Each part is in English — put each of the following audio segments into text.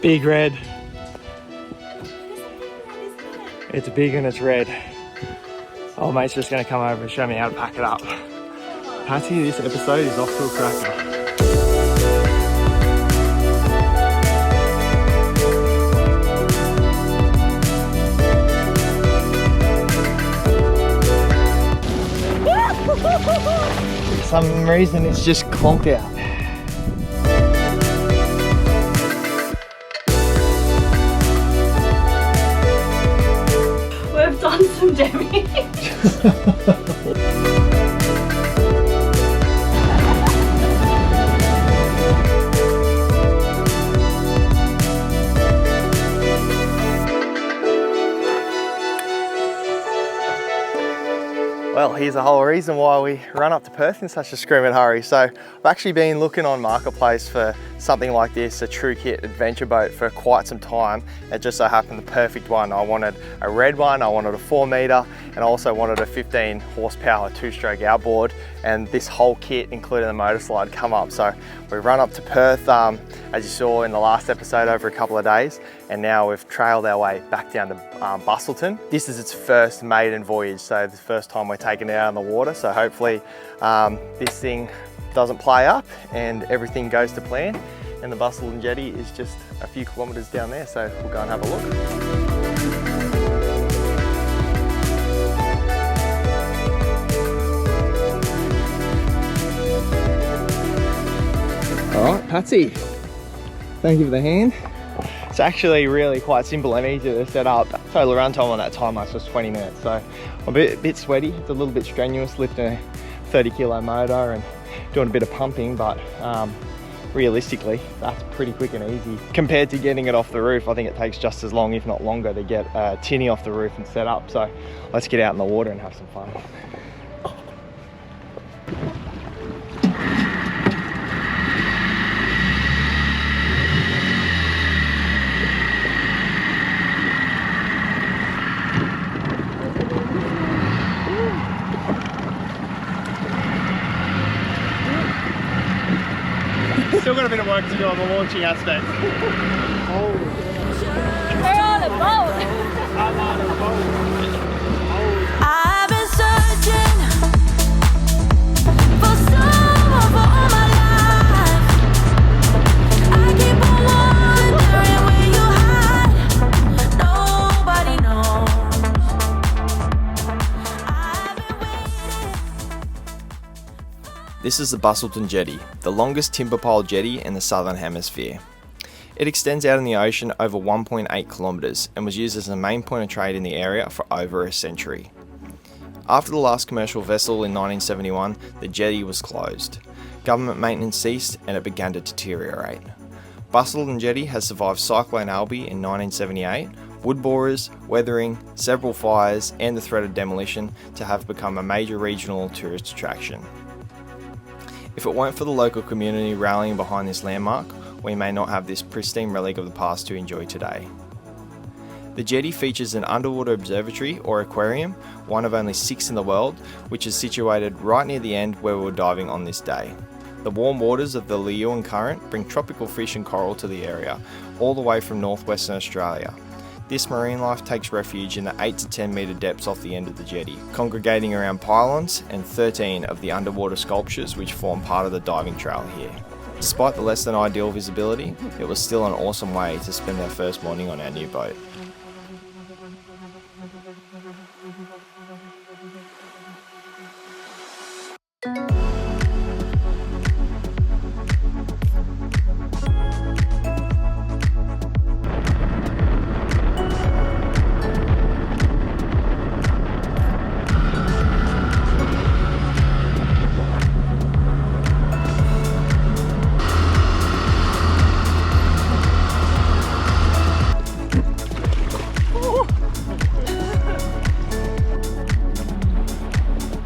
Big red. It's big and it's red. Oh, mate's just gonna come over and show me how to pack it up. Patty, this episode is off to a cracker. For some reason it's just clonked out. We've done some damage. Well, here's the whole reason why we run up to Perth in such a screaming hurry. So I've actually been looking on Marketplace for something like this, a true kit adventure boat, for quite some time. It just so happened the perfect one. I wanted a red one, I wanted a 4 metre, and I also wanted a 15 horsepower 2-stroke outboard. And this whole kit, including the motor slide, come up. So we run up to Perth, as you saw in the last episode, over a couple of days. And now we've trailed our way back down to Busselton. This is its first maiden voyage, so the first time we're taking it out on the water. So hopefully this thing doesn't play up and everything goes to plan. And the Busselton Jetty is just a few kilometres down there, so we'll go and have a look. All right, Patsy, thank you for the hand. It's actually really quite simple and easy to set up. Total run time on that time lapse was 20 minutes, so I'm a bit sweaty. It's a little bit strenuous lifting a 30 kilo motor and doing a bit of pumping, but realistically, that's pretty quick and easy. Compared to getting it off the roof, I think it takes just as long, if not longer, to get a tinny off the roof and set up. So let's get out in the water and have some fun. Still got a bit of work to do on the launching aspect. Oh. We're on a boat. I'm on a boat. I've been searching for someone for all my life. I keep on wondering where you hide. Nobody knows. I've been waiting. This is the Busselton Jetty, the longest timber pole jetty in the Southern Hemisphere. It extends out in the ocean over 1.8 kilometres and was used as the main point of trade in the area for over a century. After the last commercial vessel in 1971, the jetty was closed. Government maintenance ceased and it began to deteriorate. Busselton Jetty has survived Cyclone Alby in 1978, wood borers, weathering, several fires and the threat of demolition to have become a major regional tourist attraction. If it weren't for the local community rallying behind this landmark, we may not have this pristine relic of the past to enjoy today. The jetty features an underwater observatory or aquarium, one of only 6 in the world, which is situated right near the end where we were diving on this day. The warm waters of the Leeuwin Current bring tropical fish and coral to the area, all the way from northwestern Australia. This marine life takes refuge in the 8 to 10 metre depths off the end of the jetty, congregating around pylons and 13 of the underwater sculptures which form part of the diving trail here. Despite the less than ideal visibility, it was still an awesome way to spend our first morning on our new boat.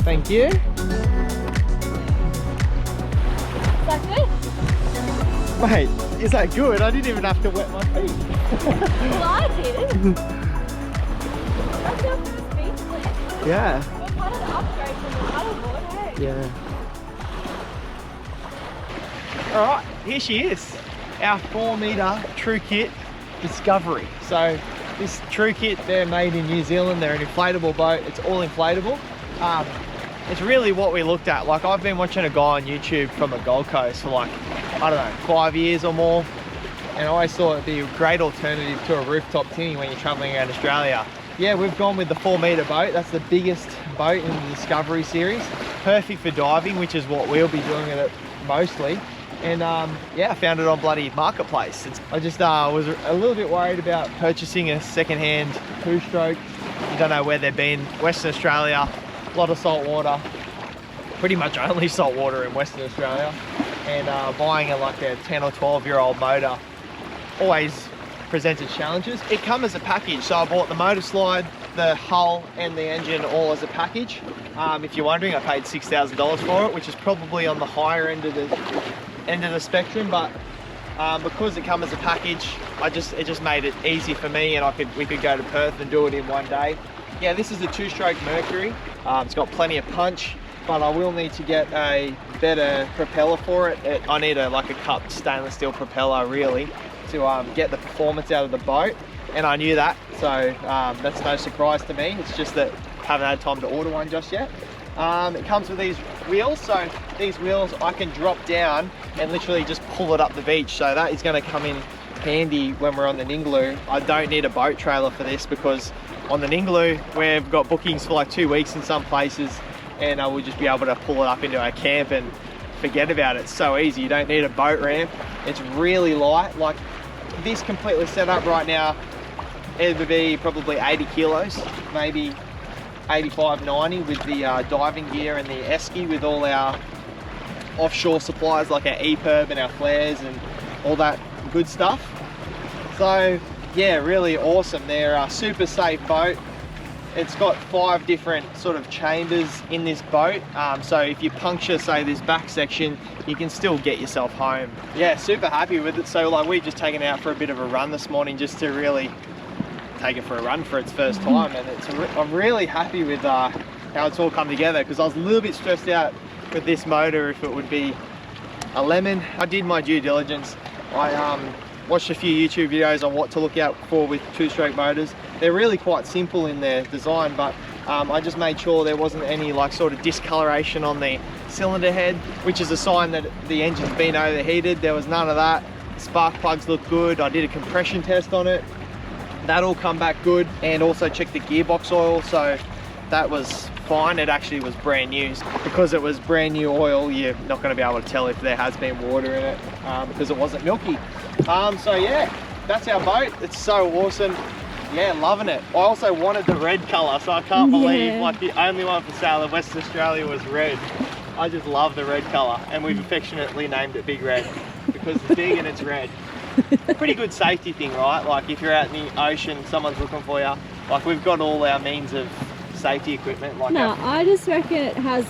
Thank you. Is that good? Mate, is that good? I didn't even have to wet my feet. Well, I did. That's your first beach flip. Yeah. We're part of the upgrade from the paddleboard, hey? Yeah. All right, here she is. Our 4 metre true kit Discovery. So this True Kit, they're made in New Zealand. They're an inflatable boat. It's all inflatable. It's really what we looked at. Like, I've been watching a guy on YouTube from the Gold Coast for like, I don't know, 5 years or more. And I always thought it'd be a great alternative to a rooftop tinny when you're traveling around Australia. Yeah, we've gone with the 4-metre boat. That's the biggest boat in the Discovery series. Perfect for diving, which is what we'll be doing with it mostly. And yeah, I found it on bloody Marketplace. I just was a little bit worried about purchasing a second-hand two-stroke. You don't know where they've been. Western Australia, a lot of salt water. Pretty much only salt water in Western Australia. And buying like a 10 or 12-year-old motor always presented challenges. It comes as a package, so I bought the motor slide, the hull and the engine all as a package. If you're wondering, I paid $6,000 for it, which is probably on the higher end of the spectrum, but because it comes as a package, it just made it easy for me, and we could go to Perth and do it in one day. Yeah, this is a 2-stroke Mercury. It's got plenty of punch, but I will need to get a better propeller for it. I need like a cupped stainless steel propeller really to get the performance out of the boat, and I knew that, so that's no surprise to me. It's just that I haven't had time to order one just yet. It comes with these wheels, so these wheels I can drop down and literally just pull it up the beach, so that is going to come in handy when we're on the Ningaloo. I don't need a boat trailer for this, because on the Ningaloo we've got bookings for like 2 weeks in some places, and I will just be able to pull it up into our camp and forget about it. It's so easy. You don't need a boat ramp. It's really light. Like, this completely set up right now, it would be probably 80 kilos, maybe 85, 90 with the diving gear and the esky, with all our offshore supplies like our EPIRB and our flares and all that good stuff. So yeah, really awesome. They're a super safe boat. It's got 5 different sort of chambers in this boat, so if you puncture, say, this back section, you can still get yourself home. Yeah, super happy with it. So like, we've just taken it out for a bit of a run this morning, just to really take it for a run for its first time, and I'm really happy with how it's all come together, because I was a little bit stressed out with this motor if it would be a lemon. I did my due diligence. I watched a few YouTube videos on what to look out for with 2-stroke motors. They're really quite simple in their design, but I just made sure there wasn't any like sort of discoloration on the cylinder head, which is a sign that the engine's been overheated. There was none of that. Spark plugs look good. I did a compression test on it. That all come back good, and also checked the gearbox oil, so that was fine. It actually was brand new. Because it was brand new oil, you're not going to be able to tell if there has been water in it, because it wasn't milky. So yeah, that's our boat. It's so awesome. Yeah, loving it. I also wanted the red colour, so I can't believe like the only one for sale in Western Australia was red. I just love the red colour, and we've affectionately named it Big Red because it's big and it's red. Pretty good safety thing, right? Like, if you're out in the ocean, someone's looking for you. Like, we've got all our means of safety equipment. Like, No, I just reckon it has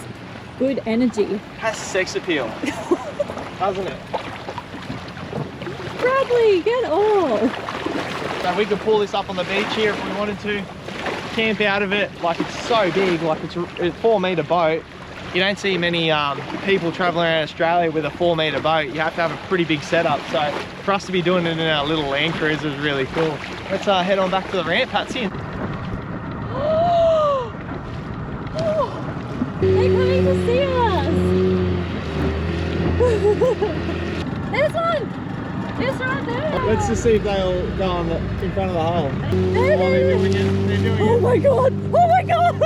good energy. Has sex appeal, doesn't it? Bradley, get off! So we could pull this up on the beach here if we wanted to, camp out of it. Like, it's so big, like it's a 4-metre boat. You don't see many people traveling around Australia with a 4-metre boat. You have to have a pretty big setup. So for us to be doing it in our little Land Cruiser is really cool. Let's head on back to the ramp. Pat's in. They're coming to see us! There's one! It's right there! Let's just see if they'll go on in front of the hull. There Oh, they're doing it. They're doing Oh it. my god! Oh my god!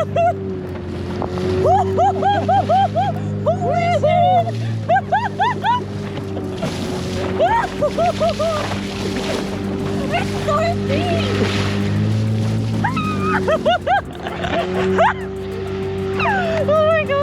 It's so big! Oh my god!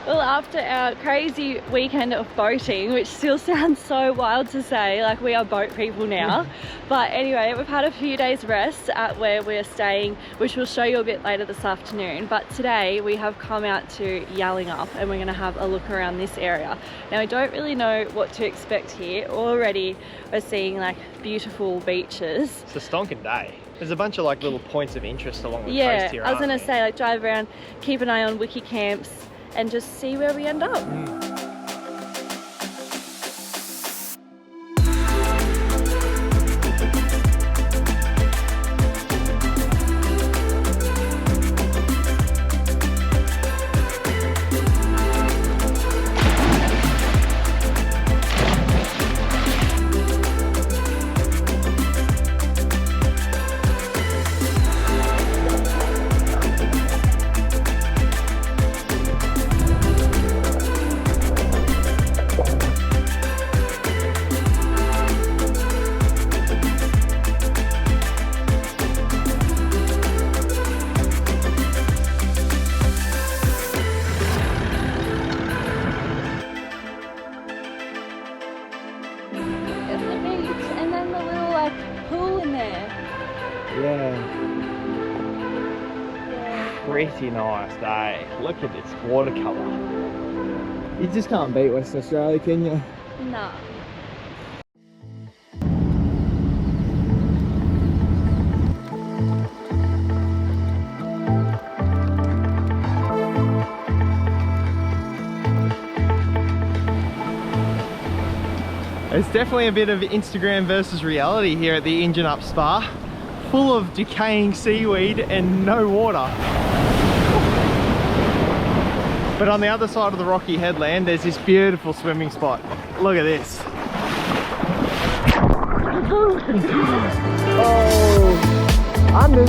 Well, after our crazy weekend of boating, which still sounds so wild to say, like we are boat people now. But anyway, we've had a few days rest at where we're staying, which we'll show you a bit later this afternoon. But today we have come out to Yallingup and we're going to have a look around this area. Now, I don't really know what to expect here. Already we're seeing like beautiful beaches. It's a stonking day. There's a bunch of like little points of interest along the Yeah, coast here. I was going to say, like, drive around, keep an eye on wiki camps and just see where we end up. Pretty nice day. Look at this watercolour. You just can't beat Western Australia, can you? No. It's definitely a bit of Instagram versus reality here at the Engine Up Spa. Full of decaying seaweed and no water. But on the other side of the rocky headland, there's this beautiful swimming spot. Look at this. Oh, under.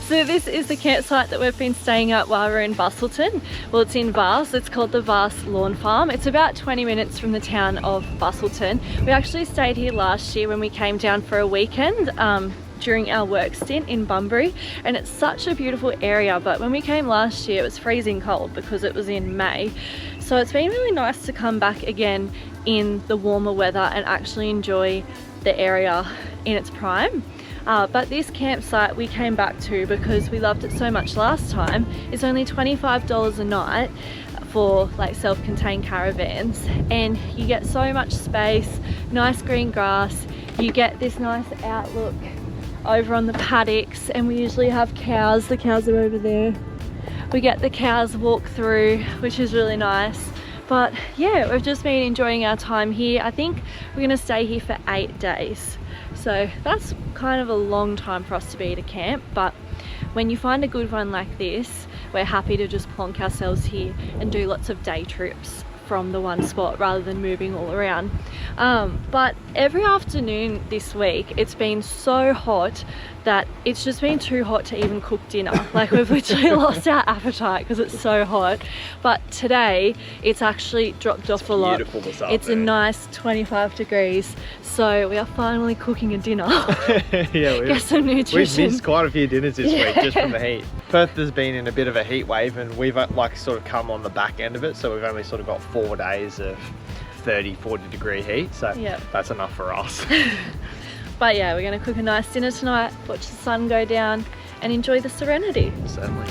So this is the campsite that we've been staying at while we're in Busselton. Well, it's in Vasse. It's called the Vasse Lawn Farm. It's about 20 minutes from the town of Busselton. We actually stayed here last year when we came down for a weekend during our work stint in Bunbury, and it's such a beautiful area. But when we came last year, it was freezing cold because it was in May. So it's been really nice to come back again in the warmer weather and actually enjoy the area in its prime. But this campsite we came back to because we loved it so much last time. It's only $25 a night for like self-contained caravans, and you get so much space, nice green grass, you get this nice outlook over on the paddocks, and we usually have cows. The cows are over there. We get the cows walk through, which is really nice. But yeah, we've just been enjoying our time here. I think we're going to stay here for 8 days. So that's kind of a long time for us to be at a camp, but when you find a good one like this, we're happy to just plonk ourselves here and do lots of day trips from the one spot rather than moving all around. But every afternoon this week it's been so hot that it's just been too hot to even cook dinner. Like, we've literally lost our appetite because it's so hot. But today it's actually dropped off a lot. It's a nice 25 degrees, so we are finally cooking a dinner. Yeah, get some nutrition. We've missed quite a few dinners this week just from the heat. Perth has been in a bit of a heat wave, and we've like sort of come on the back end of it, so we've only sort of got 4 days of 30-40 degree heat, so that's enough for us. But yeah, we're going to cook a nice dinner tonight, watch the sun go down and enjoy the serenity. Certainly.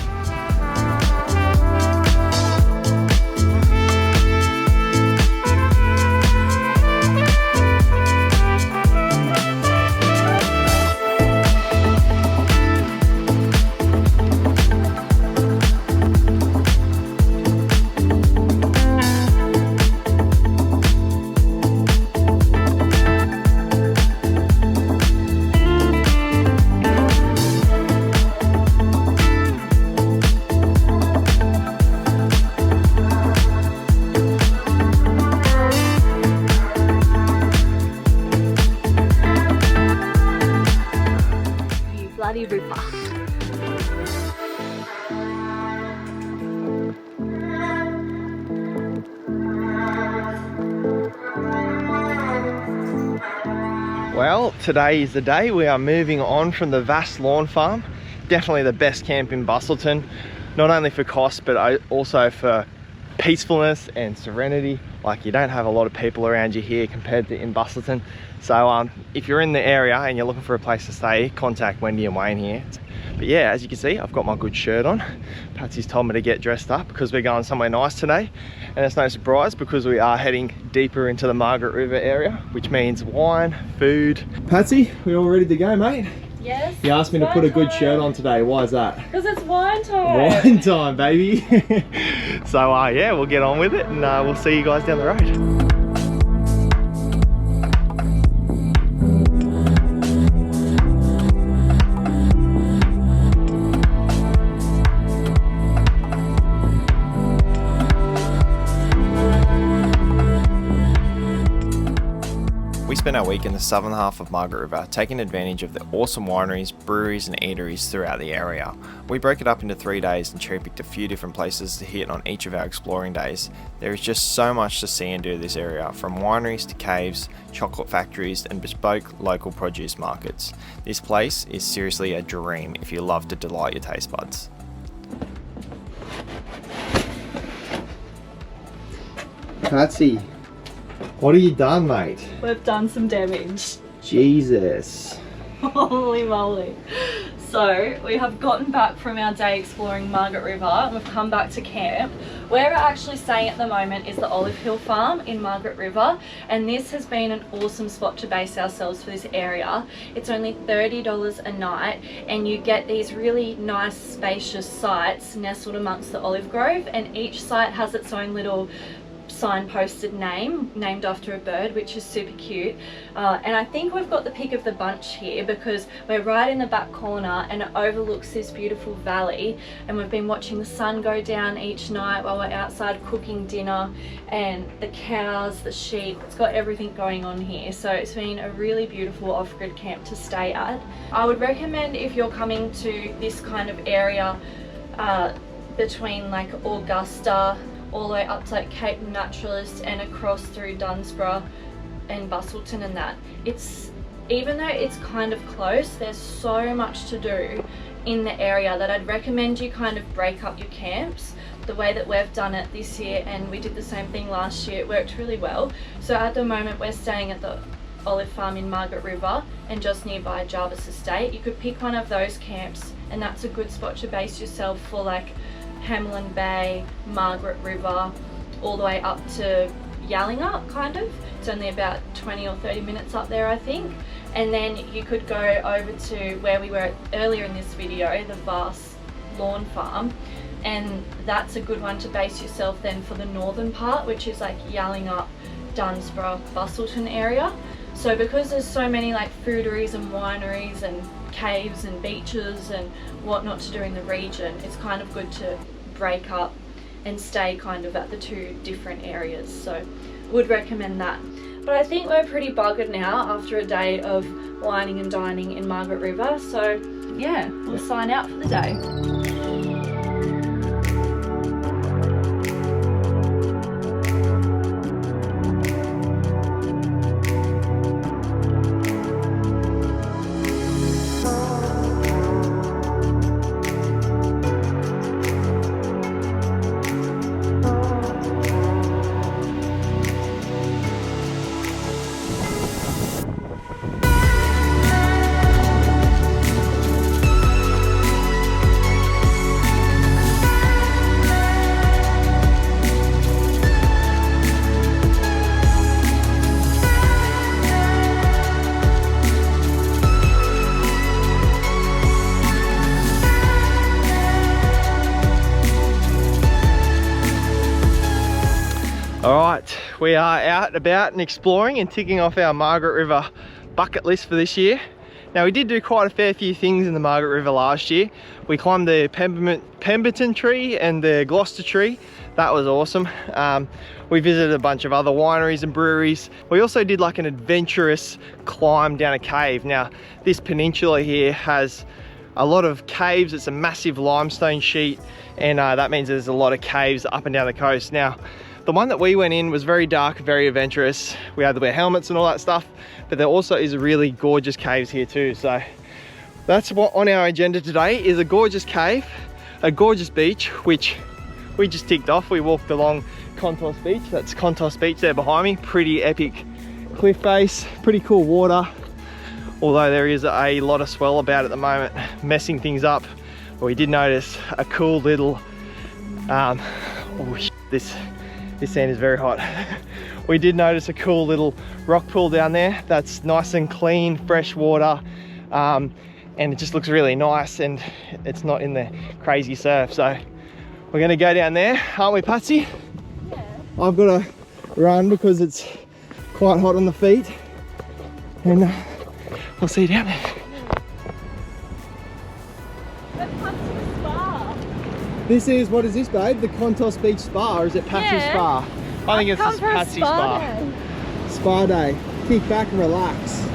Well, today is the day. We are moving on from the Vasse Lawn Farm. Definitely the best camp in Busselton, not only for cost, but also for peacefulness and serenity. Like, you don't have a lot of people around you here compared to in Busselton. So if you're in the area and you're looking for a place to stay, contact Wendy and Wayne here. But yeah, as you can see, I've got my good shirt on. Patsy's told me to get dressed up because we're going somewhere nice today. And it's no surprise because we are heading deeper into the Margaret River area, which means wine, food. Patsy, we all ready to go, mate? Yes. You asked me to put a good shirt on today. Why is that? Because it's wine time. Wine time, baby. So yeah, we'll get on with it and we'll see you guys down the road. We spent our week in the southern half of Margaret River, taking advantage of the awesome wineries, breweries and eateries throughout the area. We broke it up into 3 days and cherry-picked a few different places to hit on each of our exploring days. There is just so much to see and do in this area, from wineries to caves, chocolate factories and bespoke local produce markets. This place is seriously a dream if you love to delight your taste buds. Patsy, what have you done, mate? We've done some damage. Jesus. Holy moly. So we have gotten back from our day exploring Margaret River and we've come back to camp. Where we're actually staying at the moment is the Olive Hill Farm in Margaret River, and this has been an awesome spot to base ourselves for this area. It's only $30 a night and you get these really nice spacious sites nestled amongst the olive grove, and each site has its own little signposted name named after a bird, which is super cute. And I think we've got the pick of the bunch here because we're right in the back corner and it overlooks this beautiful valley, and we've been watching the sun go down each night while we're outside cooking dinner, and the cows, the sheep, it's got everything going on here. So it's been a really beautiful off-grid camp to stay at. I would recommend, if you're coming to this kind of area between like Augusta all the way up to like Cape Naturalist and across through Dunsborough and Busselton and that, it's, even though it's kind of close, there's so much to do in the area that I'd recommend you kind of break up your camps the way that we've done it this year, and we did the same thing last year. It worked really well. So at the moment we're staying at the Olive Farm in Margaret River and just nearby Jarvis Estate. You could pick one of those camps and that's a good spot to base yourself for like Hamlin Bay, Margaret River, all the way up to Yallingup kind of. It's only about 20 or 30 minutes up there, I think. And then you could go over to where we were earlier in this video, the Vasse Lawn Farm, and that's a good one to base yourself then for the northern part, which is like Yallingup, Dunsborough, Busselton area. So because there's so many like fooderies and wineries and caves and beaches and whatnot to do in the region, it's kind of good to break up and stay kind of at the two different areas. So would recommend that. But I think we're pretty buggered now after a day of wining and dining in Margaret River. So yeah, we'll sign out for the day. Alright, we are out and about and exploring and ticking off our Margaret River bucket list for this year. Now we did do quite a fair few things in the Margaret River last year. We climbed the Pemberton tree and the Gloucester tree. That was awesome. We visited a bunch of other wineries and breweries. We also did like an adventurous climb down a cave. Now this peninsula here has a lot of caves. It's a massive limestone sheet, and that means there's a lot of caves up and down the coast. Now The one that we went in was very dark, very adventurous. We had to wear helmets and all that stuff, but there also is really gorgeous caves here too. So that's what on our agenda today is: a gorgeous cave, a gorgeous beach, which we just ticked off. We walked along Contos Beach. That's Contos Beach there behind me. Pretty epic cliff face, pretty cool water. Although there is a lot of swell about at the moment, messing things up. But we did notice a cool little, this sand is very hot. We did notice a cool little rock pool down there that's nice and clean, fresh water. And it just looks really nice, and it's not in the crazy surf. So we're gonna go down there, aren't we, Patsy? Yeah. I've got to run because it's quite hot on the feet, and I'll see you down there. Let's come to the spa. This is, what is this, babe? The Contos Beach Spa, or is it Patsy Yeah. Spa? I think it's Come just for a Patsy spa Spa. day. Spa day. Kick back and relax.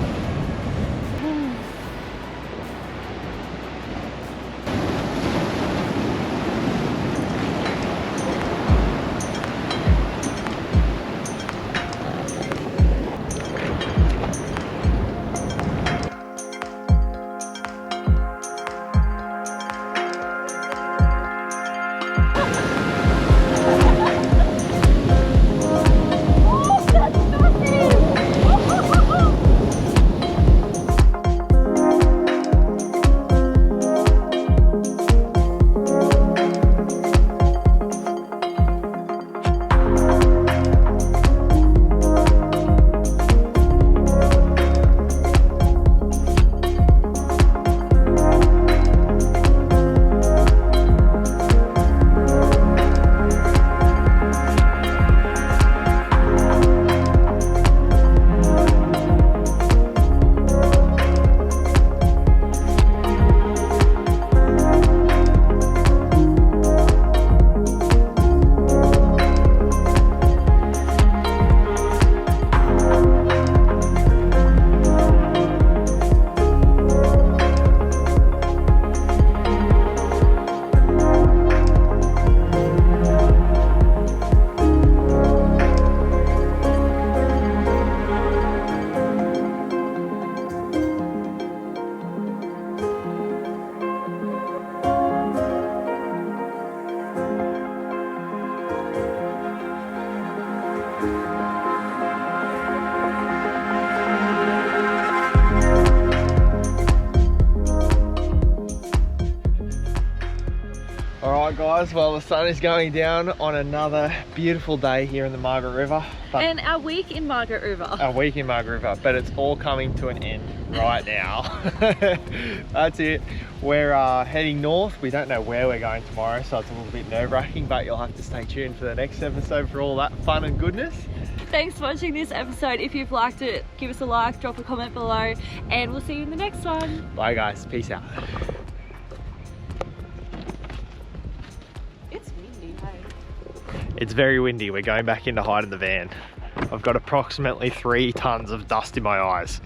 Alright guys, well the sun is going down on another beautiful day here in the Margaret River. And our week in Margaret River. A week in Margaret River, but it's all coming to an end right now. That's it. We're heading north. We don't know where we're going tomorrow, so it's a little bit nerve-wracking, but you'll have to stay tuned for the next episode for all that fun and goodness. Thanks for watching this episode. If you've liked it, give us a like, drop a comment below, and we'll see you in the next one. Bye guys, peace out. It's windy, hey? It's very windy. We're going back in to hide in the van. I've got approximately 3 tons of dust in my eyes.